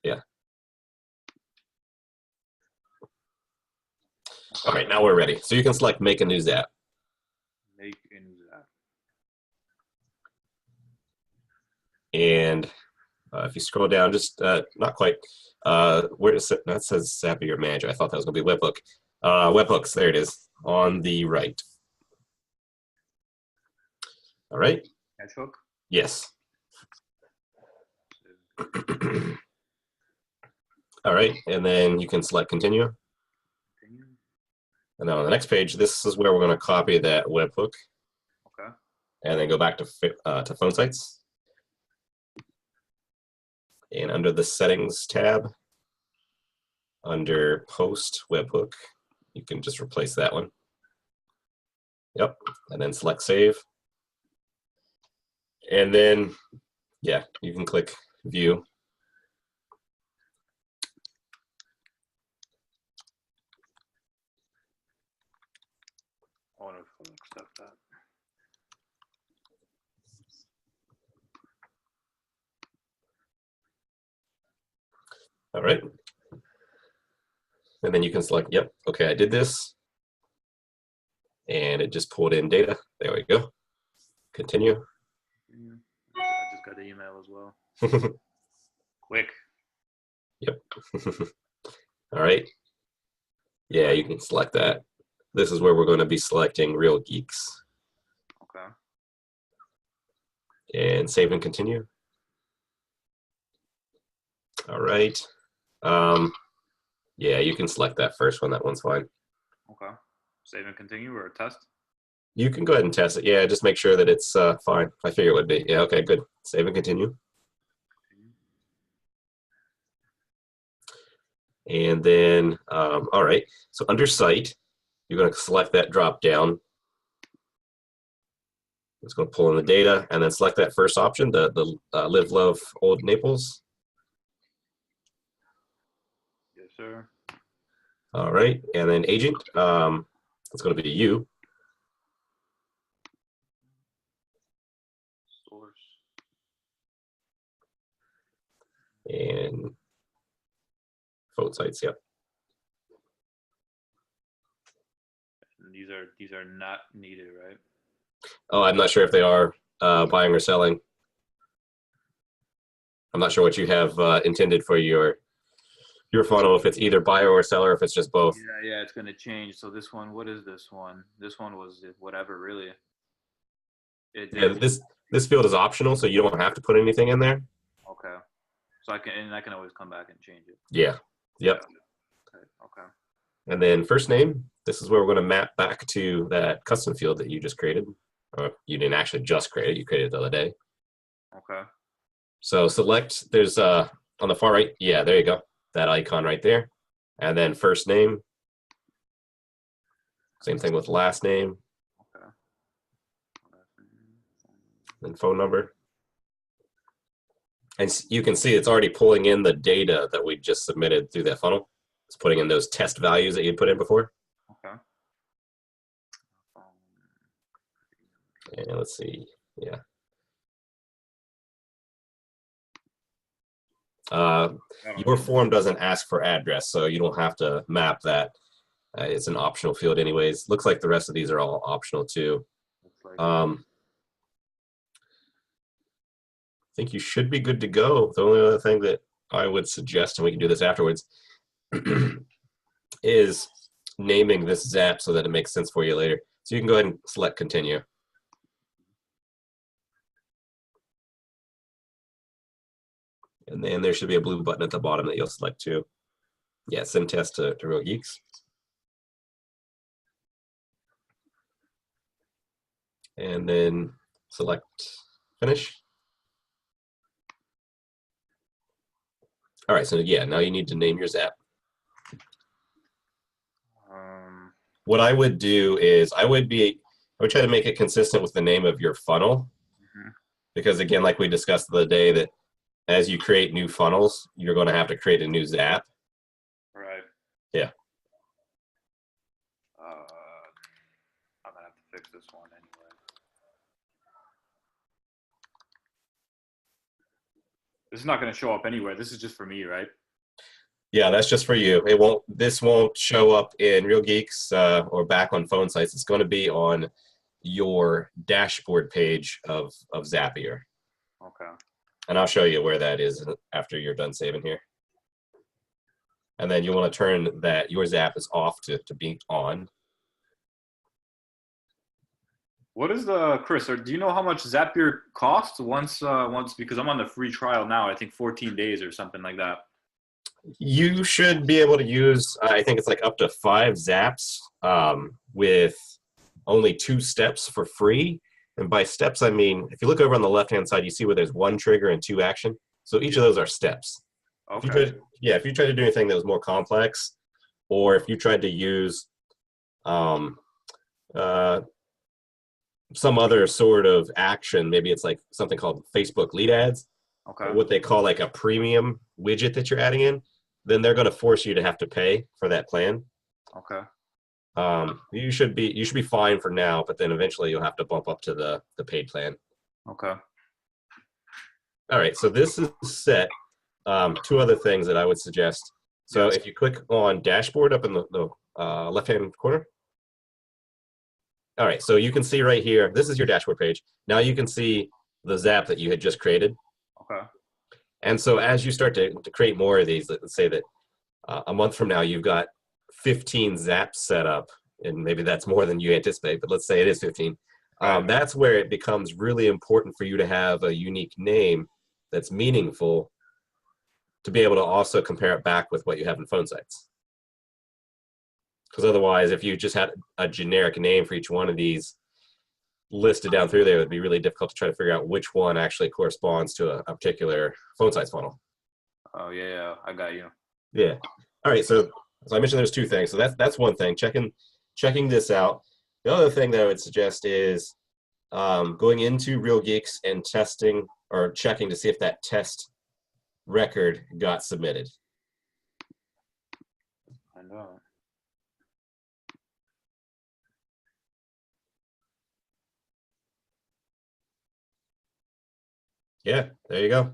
Yeah. All right, now we're ready. So you can select make a new Zap. Make a new Zap. And if you scroll down, just not quite, where is it? That says Zapier Manager. I thought that was going to be Webhook. Webhooks, there it is, on the right. All right. Edge hook? Yes. All right, and then you can select continue. Continue. And then on the next page, this is where we're going to copy that webhook. Okay. And then go back to PhoneSites. And under the settings tab, under post webhook, you can just replace that one. Yep, and then select save. And then, yeah, you can click view. I wonder if I'll accept that. All right. And then you can select, yep, okay, I did this. And it just pulled in data. There we go. Continue. I just got the email as well. Quick. Yep. All right. Yeah, you can select that. This is where we're going to be selecting RealGeeks. Okay. And save and continue. All right. Yeah, you can select that first one. That one's fine. Okay. Save and continue or test? You can go ahead and test it. Yeah, just make sure that it's fine. I figure it would be. Yeah, okay, good. Save and continue. And then, all right. So under site, you're going to select that drop down. It's going to pull in the data and then select that first option, the Live, Love, Old Naples. Yes, sir. All right. And then agent, it's going to be you. Source. And PhoneSites, yep. And these are not needed, right? Oh, I'm not sure if they are buying or selling. I'm not sure what you have intended for your funnel, if it's either buyer or seller, if it's just both. Yeah, it's going to change. So this one, what is this one? This one was whatever, really. Yeah, this field is optional, so you don't have to put anything in there. Okay. So I can always come back and change it. Yeah. Yep. Okay. And then first name, this is where we're going to map back to that custom field that you just created. Or you didn't actually just create it, you created it the other day. Okay. So select, there's on the far right, yeah, there you go. That icon right there. And then first name. Same thing with last name. Okay. And phone number. And you can see it's already pulling in the data that we just submitted through that funnel. It's putting in those test values that you put in before. Okay. And let's see, yeah. Your form doesn't ask for address, so you don't have to map that. It's an optional field anyways. Looks like the rest of these are all optional too. I think you should be good to go. The only other thing that I would suggest, and we can do this afterwards, is naming this Zap so that it makes sense for you later. So you can go ahead and select continue. And then there should be a blue button at the bottom that you'll select too. Yeah, send test to RealGeeks. And then select finish. All right, so yeah, now you need to name your Zap. What I would do is I would try to make it consistent with the name of your funnel. Because again, like we discussed the other day, that as you create new funnels, you're going to have to create a new Zap. Right. Yeah. I'm gonna have to fix this one anyway. This is not going to show up anywhere. This is just for me, right? Yeah, that's just for you. It won't. This won't show up in RealGeeks or back on PhoneSites. It's going to be on your dashboard page of Zapier, Okay. and I'll show you where that is after you're done saving here. And then you want to turn that your Zap is off to be on. What is the Chris? Or do you know how much Zapier costs once? Because I'm on the free trial now. I think 14 days or something like that. You should be able to use, I think it's like up to 5 Zaps with only 2 steps for free. And by steps, I mean, if you look over on the left-hand side, you see where there's 1 trigger and 2 action. So each of those are steps. Okay. If you tried to do anything that was more complex, or if you tried to use some other sort of action, maybe it's like something called Facebook lead ads, Okay. what they call like a premium widget that you're adding in, then they're going to force you to have to pay for that plan. Okay. You should be fine for now, but then eventually you'll have to bump up to the paid plan. Okay. All right, so this is set. 2 other things that I would suggest. So Yes. if you click on dashboard up in the left-hand corner. All right, so you can see right here, this is your dashboard page. Now you can see the Zap that you had just created. Okay. And so as you start to create more of these, let's say that a month from now you've got 15 Zaps set up, and maybe that's more than you anticipate, but let's say it is 15. That's where it becomes really important for you to have a unique name that's meaningful to be able to also compare it back with what you have in PhoneSites. Because otherwise, if you just had a generic name for each one of these listed down through there, it would be really difficult to try to figure out which one actually corresponds to a particular PhoneSites funnel. Oh yeah, I got you. Yeah. All right. So I mentioned there's 2 things. So that's one thing. Checking this out. The other thing that I would suggest is going into RealGeeks and testing or checking to see if that test record got submitted. I know. Yeah, there you go.